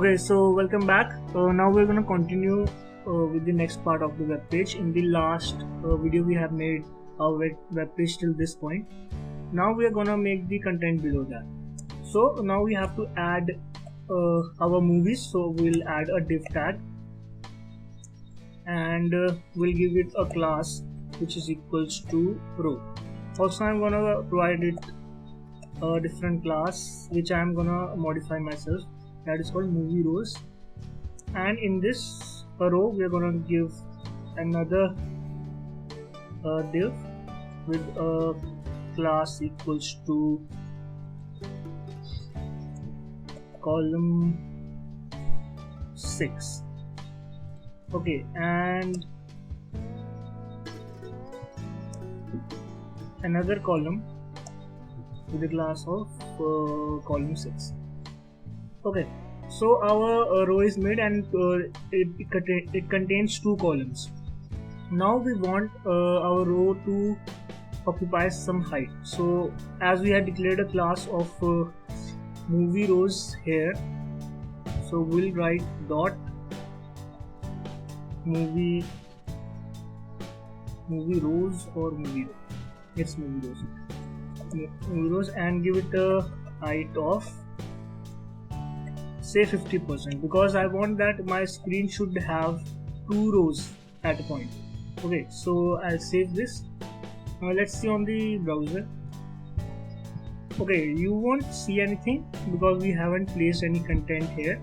Okay, so welcome back. Now we're going to continue with the next part of the web page. In the last video, we have made our web page till this point. Now we are going to make the content below that. So now we have to add our movies. So we'll add a div tag and we'll give it a class which is equals to row. Also, I'm going to provide it a different class which I'm going to modify myself. That is called movie rows, and in this row we are going to give another div with a class equals to column 6. Okay, and another column with a class of column 6. Okay, so our row is made and it contains 2 columns. Now we want our row to occupy some height. So as we had declared a class of movie rows here, so we'll write dot movie rows or movie row. It's movie rows and give it a height of say 50%, because I want that my screen should have 2 rows at a point. Okay, so I'll save this. Now let's see on the browser. Okay, you won't see anything because we haven't placed any content here,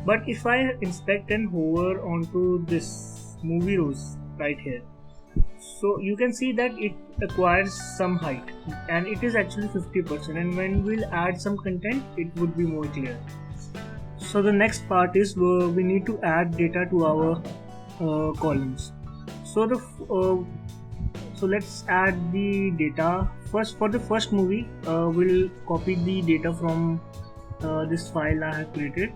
but if I inspect and hover onto this movie rows right here, so you can see that it acquires some height and it is actually 50%, and when we'll add some content it would be more clear. So the next part is we need to add data to our columns. So so let's add the data first. For the first movie, we'll copy the data from this file I have created.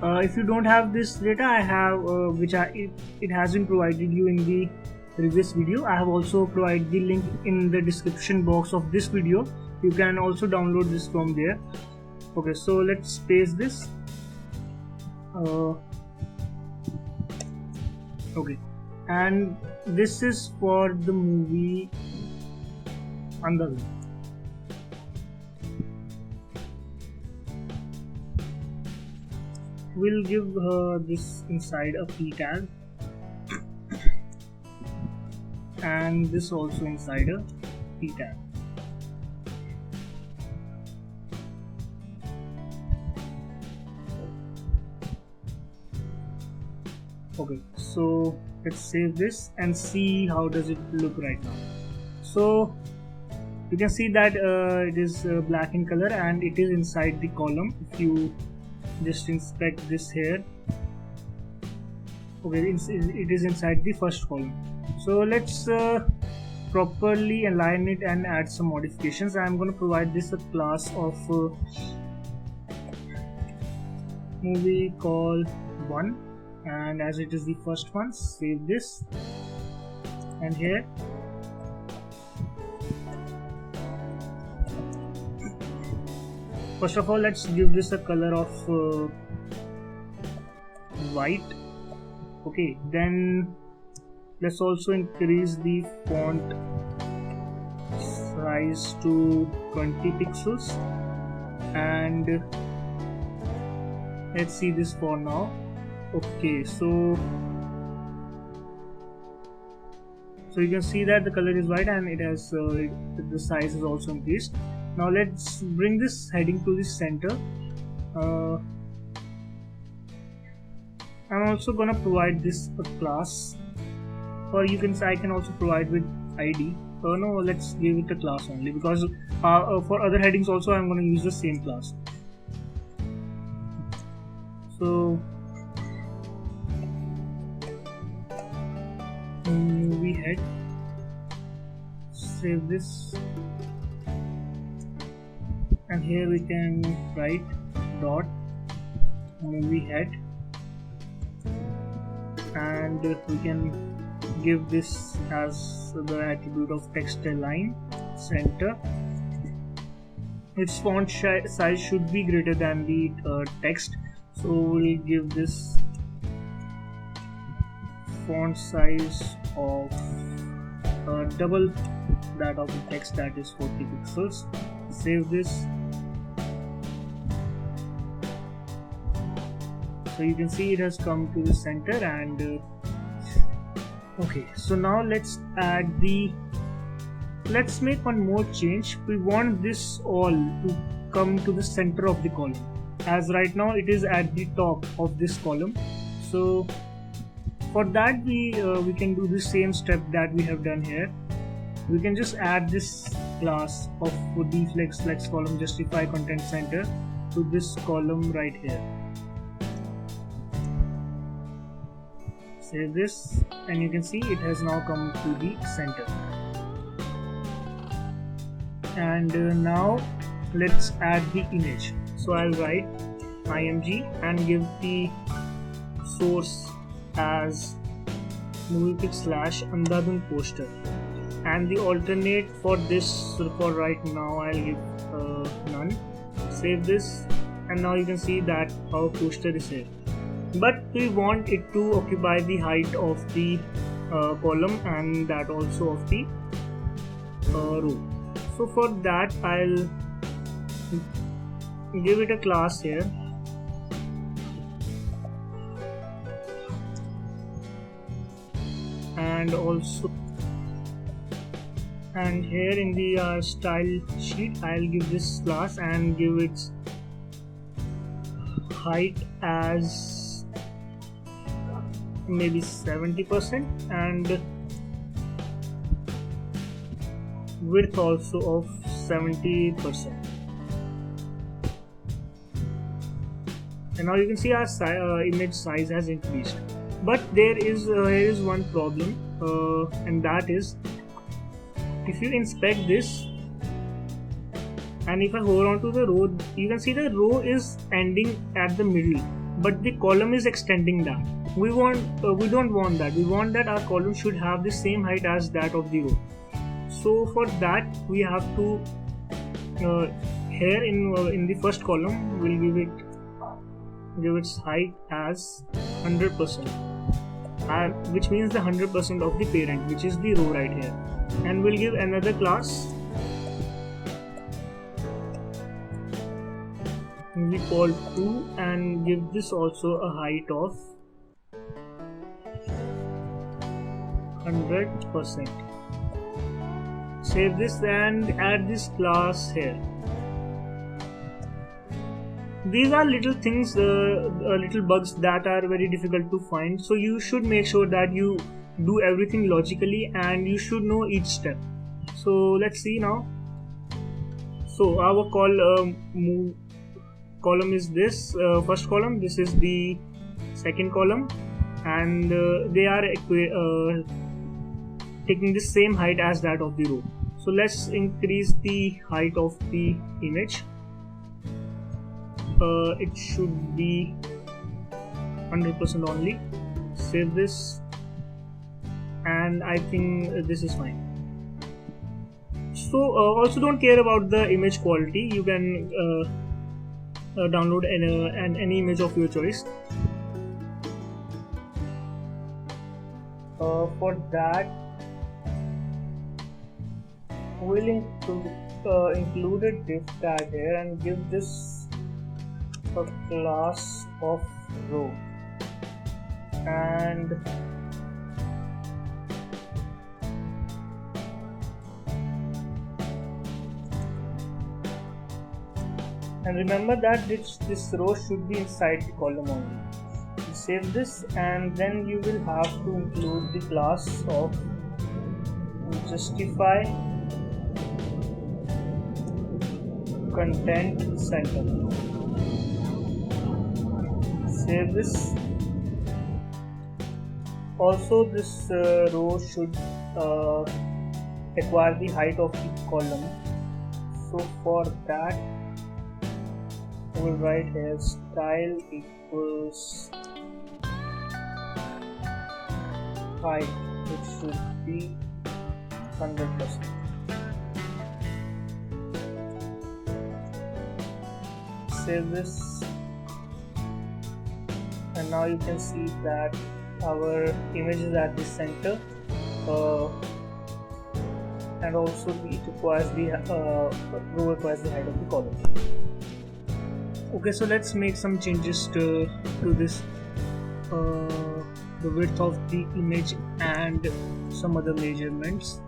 If you don't have this data, I have it has been provided you in the previous video. I have also provided the link in the description box of this video. You can also download this from there. Okay, so let's paste this. Okay, and this is for the movie Andhadhun. We'll give this inside a p tag, and this also inside a p tag. Okay, so let's save this and see how does it look right now. So you can see that it is black in color and it is inside the column. If you just inspect this here, okay, it is inside the first column. So let's properly align it and add some modifications. I'm going to provide this a class of movie call 1, and as it is the first one, save this, and here first of all let's give this a color of white. Okay, then let's also increase the font size to 20 pixels, and let's see this for now. Okay, so you can see that the color is white and it has the size is also increased. Now let's bring this heading to the center. I'm also gonna provide this a class, or I can also provide with ID. No, let's give it a class only, because for other headings also I'm gonna use the same class. So movie head, save this, and here we can write dot movie head, and we can give this as the attribute of text align center. Its font size should be greater than the text. So we'll give this font size of double that of the text, that is 40 pixels. Save this. So you can see it has come to the center, and okay, so now let's make one more change. We want this all to come to the center of the column, as right now it is at the top of this column. So for that we can do the same step that we have done here. We can just add this class of the flex column justify content center to this column right here. Save this, and you can see it has now come to the center. And now let's add the image. So I'll write img and give the source as moviepic/Andhadhun poster, and the alternate for this, for right now I'll give none. Save this, and now you can see that our poster is here, but we want it to occupy the height of the column and that also of the row. So for that I'll give it a class here, and also, and here in the style sheet I'll give this class and give its height as maybe 70% and width also of 70%. And now you can see our image size has increased, but here is one problem, and that is, if you inspect this and if I hold on to the row, you can see the row is ending at the middle, but the column is extending down. We don't want that. We want that our column should have the same height as that of the row. So for that we have to here in the first column we'll give its height as 100%, which means the 100% of the parent, which is the row right here. And we'll give another class we call 2 and give this also a height of 100%. Save this and add this class here. These are little things, little bugs that are very difficult to find, so you should make sure that you do everything logically and you should know each step. So let's see now. So our column is this first column, this is the second column, and they are taking the same height as that of the row. So let's increase the height of the image. It should be 100% only. Save this, and I think this is fine. So also don't care about the image quality. You can download any image of your choice. For that we'll include a div tag here and give this a class of row, and remember that this row should be inside the column only. You save this, and then you will have to include the class of justify content center. Save this. Also this row should acquire the height of the column. So for that we'll write here style equals height, which should be 100%. Save this, now you can see that our image is at the center, and also it requires the row requires the height of the column. Okay, so let's make some changes to this, the width of the image and some other measurements.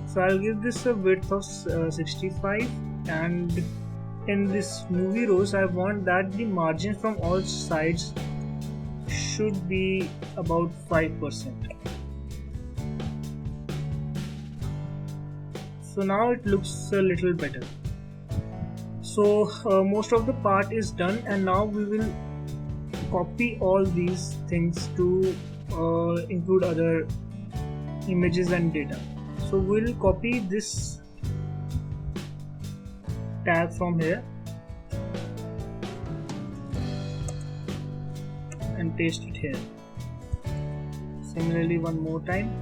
So I'll give this a width of 65, and in this movie rows I want that the margin from all sides should be about 5%. So now it looks a little better. So most of the part is done, and now we will copy all these things to include other images and data. So we'll copy this tag from here and paste it here. Similarly, one more time.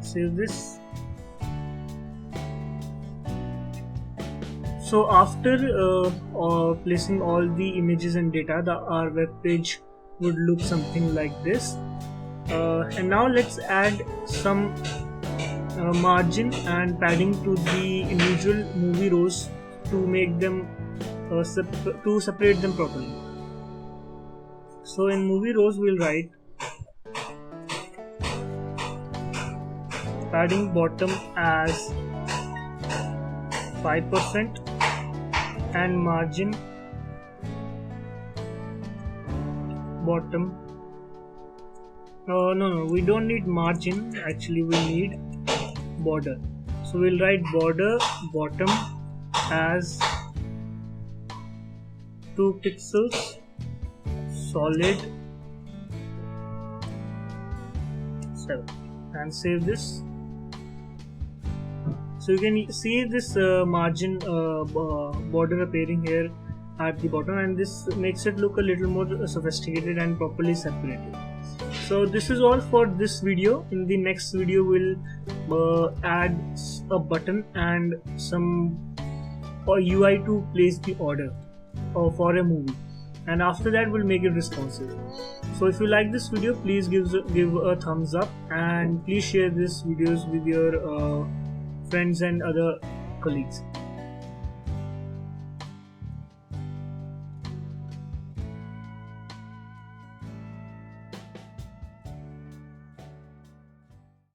Save this. So after placing all the images and data, our web page would look something like this. And now let's add some margin and padding to the individual movie rows to make them to separate them properly. So in movie rows we'll write padding bottom as 5% and margin bottom, no, we don't need margin, actually we need border. So we'll write border bottom as 2 pixels, solid 7, and save this. So you can see this margin border appearing here at the bottom, and this makes it look a little more sophisticated and properly separated. So this is all for this video. In the next video we'll add a button and some UI to place the order for a movie, and after that we'll make it responsive. So if you like this video, please give a thumbs up, and please share these videos with your friends and other colleagues.